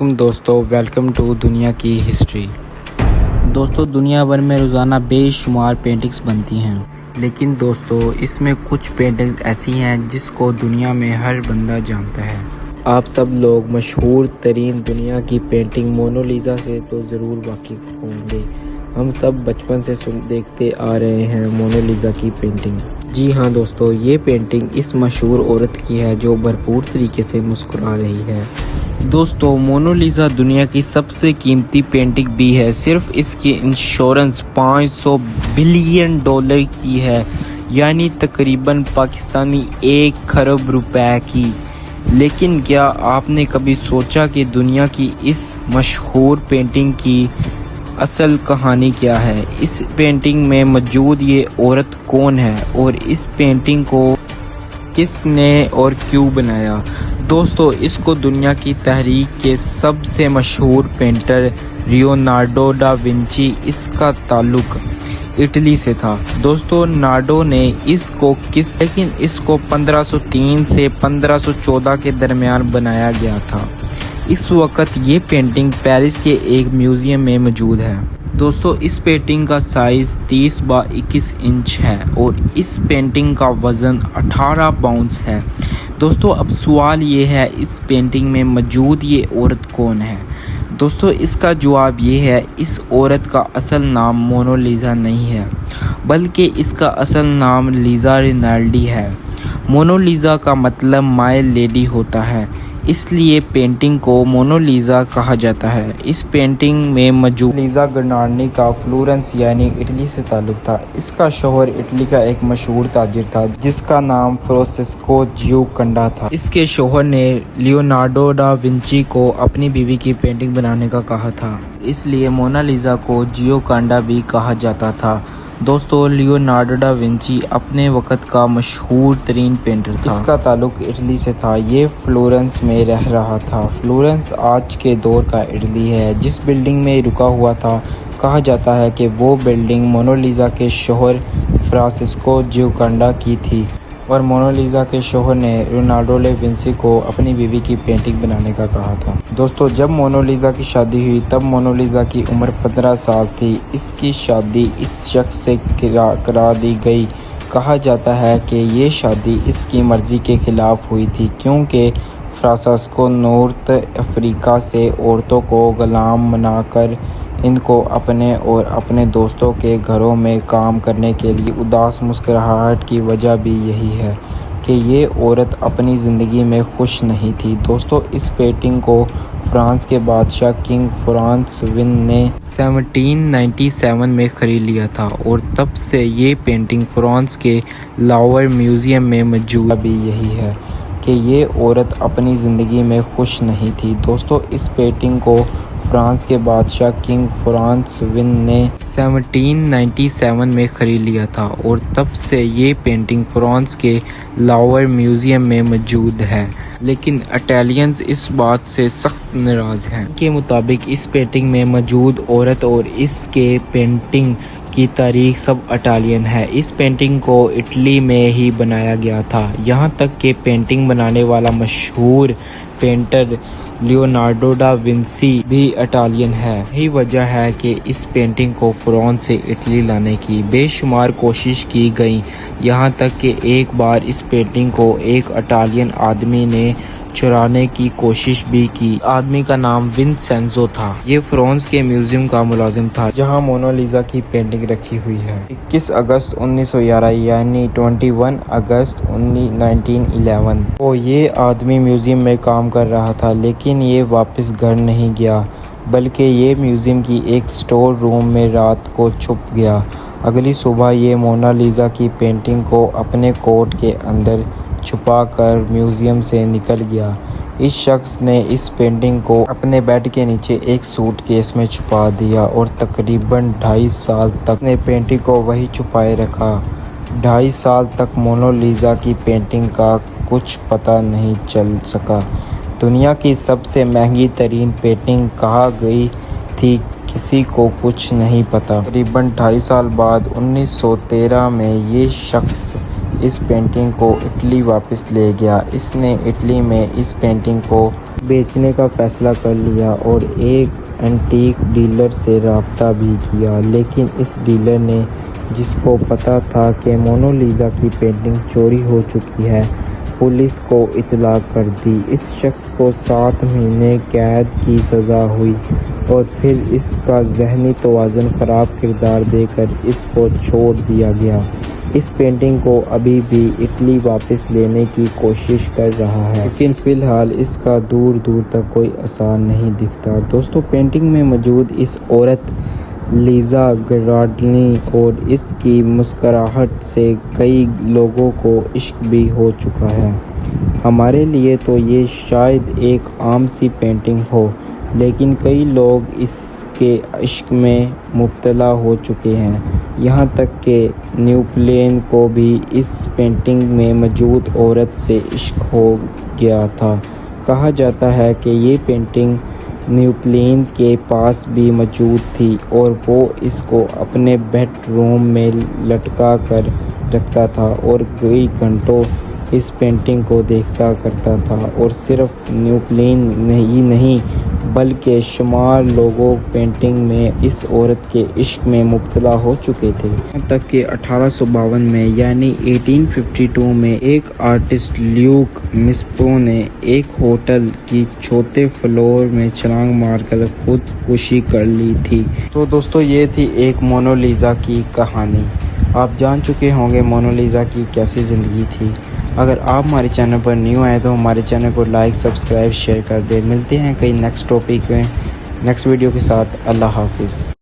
دوستو welcome to دنیا کی ہسٹری۔ دوستو دنیا بھر میں روزانہ بے شمار پینٹنگز بنتی ہیں، لیکن دوستو اس میں کچھ پینٹنگز ایسی ہیں جس کو دنیا میں ہر بندہ جانتا ہے۔ آپ سب لوگ مشہور ترین دنیا کی پینٹنگ مونا لیزا سے تو ضرور واقف ہوں گے۔ ہم سب بچپن سے دیکھتے آ رہے ہیں مونا لیزا کی پینٹنگ۔ جی ہاں دوستو، یہ پینٹنگ اس مشہور عورت کی ہے جو بھرپور طریقے سے مسکرا رہی ہے۔ دوستو مونا لیزا دنیا کی سب سے قیمتی پینٹنگ بھی ہے۔ صرف اس کی انشورنس $500 بلین کی ہے، یعنی تقریباً پاکستانی 1 کروڑ روپے کی۔ لیکن کیا آپ نے کبھی سوچا کہ دنیا کی اس مشہور پینٹنگ کی اصل کہانی کیا ہے؟ اس پینٹنگ میں موجود یہ عورت کون ہے اور اس پینٹنگ کو کس نے اور کیوں بنایا؟ دوستو اس کو دنیا کی تاریخ کے سب سے مشہور پینٹر لیونارڈو دا ونچی، اس کا تعلق اٹلی سے تھا۔ دوستو نارڈو نے لیکن اس کو 1503 سے 1514 کے درمیان بنایا گیا تھا۔ اس وقت یہ پینٹنگ پیرس کے ایک میوزیم میں موجود ہے۔ دوستو اس پینٹنگ کا سائز 30 بائی 21 انچ ہے اور اس پینٹنگ کا وزن 18 پاؤنڈز ہے۔ دوستو اب سوال یہ ہے، اس پینٹنگ میں موجود یہ عورت کون ہے؟ دوستو اس کا جواب یہ ہے، اس عورت کا اصل نام مونا لیزا نہیں ہے، بلکہ اس کا اصل نام لیزا رینالڈی ہے۔ مونا لیزا کا مطلب مائی لیڈی ہوتا ہے، اس لیے پینٹنگ کو مونا لیزا کہا جاتا ہے۔ اس پینٹنگ میں موجود لیزا گرنارڈی کا فلورنس یعنی اٹلی سے تعلق تھا۔ اس کا شوہر اٹلی کا ایک مشہور تاجر تھا جس کا نام فرانسیسکو جیوکنڈا تھا۔ اس کے شوہر نے لیونارڈو دا ونچی کو اپنی بیوی کی پینٹنگ بنانے کا کہا تھا، اس لیے مونا لیزا کو جیوکنڈا بھی کہا جاتا تھا۔ دوستو لیونارڈو دا ونچی اپنے وقت کا مشہور ترین پینٹر تھا۔ اس کا تعلق اٹلی سے تھا، یہ فلورنس میں رہ رہا تھا۔ فلورنس آج کے دور کا اٹلی ہے۔ جس بلڈنگ میں رکا ہوا تھا، کہا جاتا ہے کہ وہ بلڈنگ مونا لیزا کے شوہر فرانسیسکو جیوکنڈا کی تھی اور مونا لیزا کے شوہر نے لیونارڈو دا ونچی کو اپنی بیوی کی پینٹنگ بنانے کا کہا تھا۔ دوستو جب مونا لیزا کی شادی ہوئی تب مونا لیزا کی عمر 15 سال تھی۔ اس کی شادی اس شخص سے کرا دی گئی۔ کہا جاتا ہے کہ یہ شادی اس کی مرضی کے خلاف ہوئی تھی، کیونکہ فرانسیسکو نارتھ افریقہ سے عورتوں کو غلام بنا کر ان کو اپنے اور اپنے دوستوں کے گھروں میں کام کرنے کے لیے اداس مسکراہٹ کی وجہ بھی یہی ہے کہ یہ عورت اپنی زندگی میں خوش نہیں تھی۔ دوستو اس پینٹنگ کو فرانس کے بادشاہ کنگ فرانس ویں نے 1797 میں خرید لیا تھا اور تب سے یہ پینٹنگ فرانس کے لاور میوزیم میں موجود بھی یہی ہے کہ یہ عورت اپنی زندگی میں خوش نہیں تھی۔ دوستو اس پینٹنگ کو فرانس کے بادشاہ کنگ فرانس ویں نے 1797 میں خرید لیا تھا اور تب سے یہ پینٹنگ فرانس کے لاور میوزیم میں موجود ہے، لیکن اٹالینز اس بات سے سخت ناراض ہیں۔ ان کے مطابق اس پینٹنگ میں موجود عورت اور اس کے پینٹنگ کی تاریخ سب اٹالین ہے۔ اس پینٹنگ کو اٹلی میں ہی بنایا گیا تھا، یہاں تک کہ پینٹنگ بنانے والا مشہور پینٹر لیونارڈو دا ونچی بھی اٹالین ہے۔ یہی وجہ ہے کہ اس پینٹنگ کو فرانس سے اٹلی لانے کی بے شمار کوشش کی گئی، یہاں تک کہ ایک بار اس پینٹنگ کو ایک اٹالین آدمی نے چرانے کی کوشش بھی کی۔ آدمی کا نام ونسینزو تھا۔ یہ فرانس کے میوزیم کا ملازم تھا جہاں مونا لیزا کی پینٹنگ رکھی ہوئی ہے۔ 21 اگست 1911 یعنی 21 اگست 1911 کو یہ آدمی میوزیم میں کام کر رہا تھا، لیکن یہ واپس گھر نہیں گیا بلکہ یہ میوزیم کی ایک اسٹور روم میں رات کو چھپ گیا۔ اگلی صبح یہ مونا لیزا کی پینٹنگ کو اپنے کوٹ کے اندر چھپا کر میوزیم سے نکل گیا۔ اس شخص نے اس پینٹنگ کو اپنے بیڈ کے نیچے ایک سوٹ کیس میں چھپا دیا اور تقریباً 2.5 سال تک نے پینٹنگ کو وہیں چھپائے رکھا۔ 2.5 سال تک مونا لیزا کی پینٹنگ کا کچھ پتہ نہیں چل سکا۔ دنیا کی سب سے مہنگی ترین پینٹنگ کہا گئی تھی، کسی کو کچھ نہیں پتا۔ تقریباً 2.5 سال بعد 1913 میں یہ شخص اس پینٹنگ کو اٹلی واپس لے گیا۔ اس نے اٹلی میں اس پینٹنگ کو بیچنے کا فیصلہ کر لیا اور ایک اینٹیک ڈیلر سے رابطہ بھی کیا، لیکن اس ڈیلر نے، جس کو پتہ تھا کہ مونالیزا کی پینٹنگ چوری ہو چکی ہے، پولیس کو اطلاع کر دی۔ اس شخص کو 7 مہینے قید کی سزا ہوئی اور پھر اس کا ذہنی توازن خراب قرار دے کر اس کو چھوڑ دیا گیا۔ اس پینٹنگ کو ابھی بھی اٹلی واپس لینے کی کوشش کر رہا ہے، لیکن فی الحال اس کا دور دور تک کوئی اثر نہیں دکھتا۔ دوستو، پینٹنگ میں موجود اس عورت لیزا گراڈنی اور اس کی مسکراہٹ سے کئی لوگوں کو عشق بھی ہو چکا ہے۔ ہمارے لیے تو یہ شاید ایک عام سی پینٹنگ ہو، لیکن کئی لوگ اس کے عشق میں مبتلا ہو چکے ہیں، یہاں تک کہ نیپولین کو بھی اس پینٹنگ میں موجود عورت سے عشق ہو گیا تھا۔ کہا جاتا ہے کہ یہ پینٹنگ نیپولین کے پاس بھی موجود تھی اور وہ اس کو اپنے بیڈ روم میں لٹکا کر رکھتا تھا اور کئی گھنٹوں اس پینٹنگ کو دیکھا کرتا تھا، اور صرف نیپولین ہی نہیں بلکہ شمار لوگ پینٹنگ میں اس عورت کے عشق میں مبتلا ہو چکے تھے۔ یہاں تک کہ 1852 میں یعنی 1852 میں ایک آرٹسٹ لیوک مسپرو نے ایک ہوٹل کی چوتھے فلور میں چھلانگ مار کر خود کشی کر لی تھی۔ تو دوستو، یہ تھی ایک مونالیزا کی کہانی۔ آپ جان چکے ہوں گے مونالیزا کی کیسی زندگی تھی۔ اگر آپ ہمارے چینل پر نیو آئے تو ہمارے چینل کو لائک، سبسکرائب، شیئر کر دیں۔ ملتے ہیں کئی نیکسٹ ٹاپک میں نیکسٹ ویڈیو کے ساتھ۔ اللہ حافظ۔